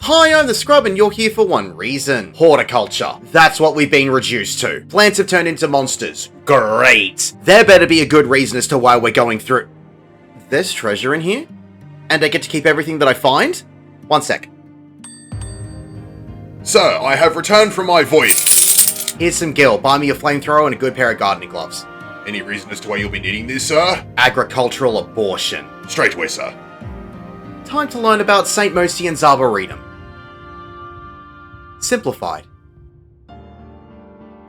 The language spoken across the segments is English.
Hi, I'm the Scrub and you're here for one reason. Horticulture. That's what we've been reduced to. Plants have turned into monsters. Great! There better be a good reason as to why we're going through... There's treasure in here? And I get to keep everything that I find? One sec. Sir, I have returned from my voyage. Here's some gil. Buy me a flamethrower and a good pair of gardening gloves. Any reason as to why you'll be needing this, sir? Agricultural abortion. Straight away, sir. Time to learn about St. Mocianne's Arboretum. Simplified.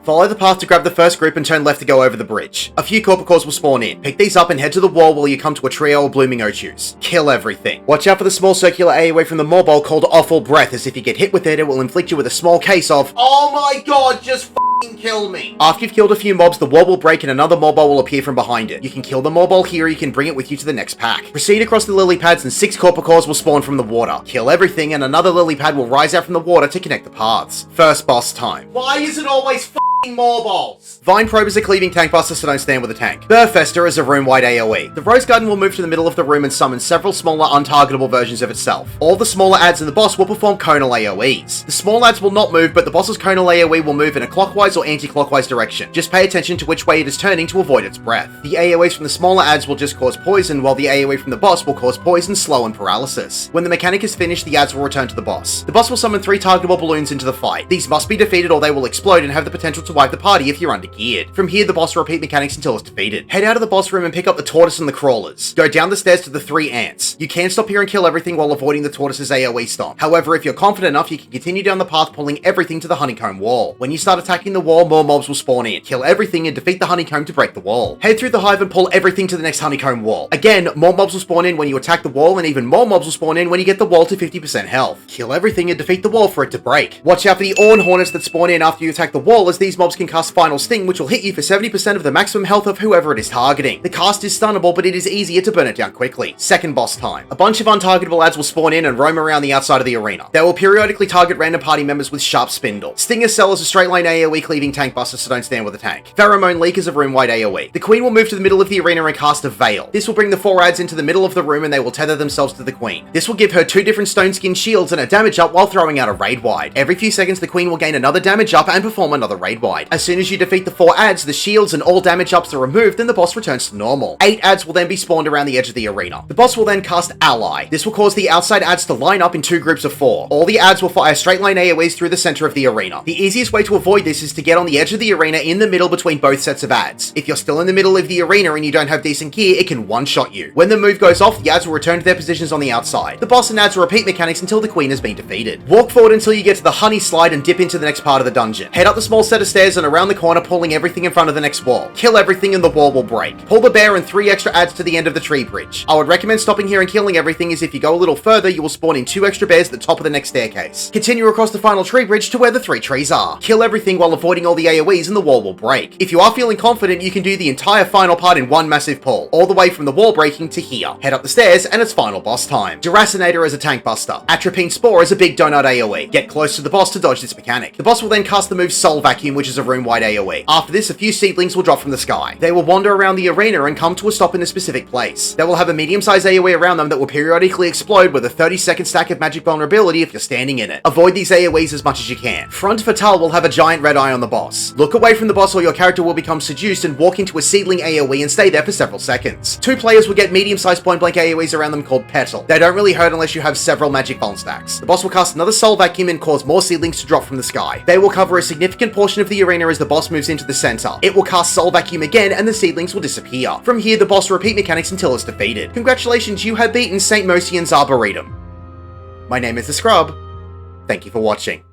Follow the path to grab the first group and turn left to go over the bridge. A few corpicores will spawn in. Pick these up and head to the wall while you come to a trio of blooming ochoos. Kill everything. Watch out for the small circular AoE from the Morbol called Awful Breath, as if you get hit with it, it will inflict you with a small case of "Oh my god, just f***ing kill me." After you've killed a few mobs, the wall will break and another Morbol will appear from behind it. You can kill the Morbol here, or you can bring it with you to the next pack. Proceed across the lily pads and 6 corpicores will spawn from the water. Kill everything and another lily pad will rise out from the water to connect the paths. First boss time. Why is it always Morballs? Vine Probe is a cleaving tank buster, so don't stand with a tank. Burfester is a room-wide AoE. The Rose Garden will move to the middle of the room and summon several smaller, untargetable versions of itself. All the smaller adds in the boss will perform conal AoEs. The small adds will not move, but the boss's conal AoE will move in a clockwise or anti-clockwise direction. Just pay attention to which way it is turning to avoid its breath. The AoEs from the smaller adds will just cause poison, while the AoE from the boss will cause poison, slow, and paralysis. When the mechanic is finished, the adds will return to the boss. The boss will summon 3 targetable balloons into the fight. These must be defeated or they will explode and have the potential to wipe the party if you're under-geared. From here, the boss will repeat mechanics until it's defeated. Head out of the boss room and pick up the tortoise and the crawlers. Go down the stairs to the 3 ants. You can stop here and kill everything while avoiding the tortoise's AoE stomp. However, if you're confident enough, you can continue down the path pulling everything to the honeycomb wall. When you start attacking the wall, more mobs will spawn in. Kill everything and defeat the honeycomb to break the wall. Head through the hive and pull everything to the next honeycomb wall. Again, more mobs will spawn in when you attack the wall, and even more mobs will spawn in when you get the wall to 50% health. Kill everything and defeat the wall for it to break. Watch out for the Orn Hornets that spawn in after you attack the wall, as these mobs can cast Final Sting, which will hit you for 70% of the maximum health of whoever it is targeting. The cast is stunnable, but it is easier to burn it down quickly. Second boss time. A bunch of untargetable adds will spawn in and roam around the outside of the arena. They will periodically target random party members with Sharp Spindle. Stinger Cell is a straight line AoE cleaving tank buster, so don't stand with a tank. Pheromone Leak is a room-wide AoE. The Queen will move to the middle of the arena and cast a Veil. This will bring the 4 adds into the middle of the room and they will tether themselves to the Queen. This will give her 2 different stone skin shields and a damage up while throwing out a raid wide. Every few seconds, the Queen will gain another damage up and perform another raid wide. As soon as you defeat the 4 adds, the shields and all damage ups are removed and the boss returns to normal. 8 adds will then be spawned around the edge of the arena. The boss will then cast Ally. This will cause the outside adds to line up in 2 groups of 4. All the adds will fire straight line AoEs through the center of the arena. The easiest way to avoid this is to get on the edge of the arena in the middle between both sets of adds. If you're still in the middle of the arena and you don't have decent gear, it can one-shot you. When the move goes off, the adds will return to their positions on the outside. The boss and adds will repeat mechanics until the Queen has been defeated. Walk forward until you get to the honey slide and dip into the next part of the dungeon. Head up the small set of stairs and around the corner, pulling everything in front of the next wall. Kill everything and the wall will break. Pull the bear and 3 extra adds to the end of the tree bridge. I would recommend stopping here and killing everything, as if you go a little further, you will spawn in 2 extra bears at the top of the next staircase. Continue across the final tree bridge to where the 3 trees are. Kill everything while avoiding all the AoEs and the wall will break. If you are feeling confident, you can do the entire final part in one massive pull, all the way from the wall breaking to here. Head up the stairs and it's final boss time. Deracinator is a tank buster. Atropine Spore is a big donut AoE. Get close to the boss to dodge this mechanic. The boss will then cast the move Soul Vacuum, which is a room-wide AoE. After this, a few seedlings will drop from the sky. They will wander around the arena and come to a stop in a specific place. They will have a medium-sized AoE around them that will periodically explode with a 30-second stack of magic vulnerability if you're standing in it. Avoid these AoEs as much as you can. Front Fatale will have a giant red eye on the boss. Look away from the boss or your character will become seduced and walk into a seedling AoE and stay there for several seconds. 2 players will get medium-sized point-blank AoEs around them called Petal. They don't really hurt unless you have several magic vuln stacks. The boss will cast another Soul Vacuum and cause more seedlings to drop from the sky. They will cover a significant portion of the arena as the boss moves into the center. It will cast Soul Vacuum again and the seedlings will disappear. From here, the boss will repeat mechanics until it's defeated. Congratulations, you have beaten St. Mocianne's Arboretum. My name is the Scrub. Thank you for watching.